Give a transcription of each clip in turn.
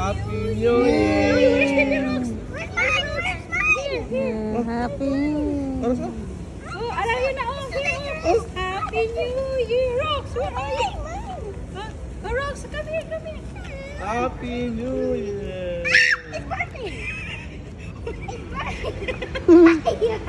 Happy New Year! Where's the rocks? Where's mine? Happy. Oh, alam yun na. Oh, here. Oh. Happy New Year, Rocks. Where are you? Oh, Rocks, come here, come here. Happy New Year! It's birthday. It's birthday.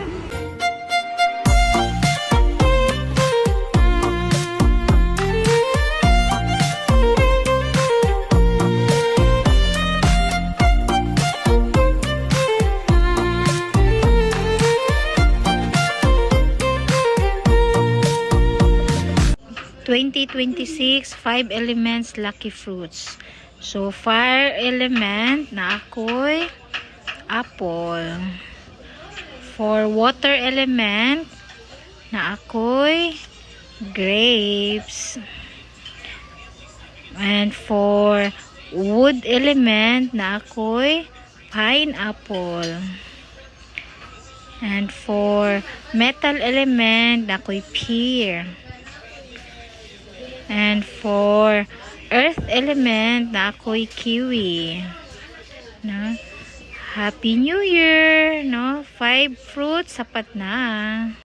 2026 5 elements lucky fruits. So fire element na ako'y apple. For water element na ako'y grapes. And for wood element na ako'y pineapple. And for metal element na ako'y pear. And for earth element na ako'y kiwi. No? Happy New Year! No? 5 fruits, sapat na.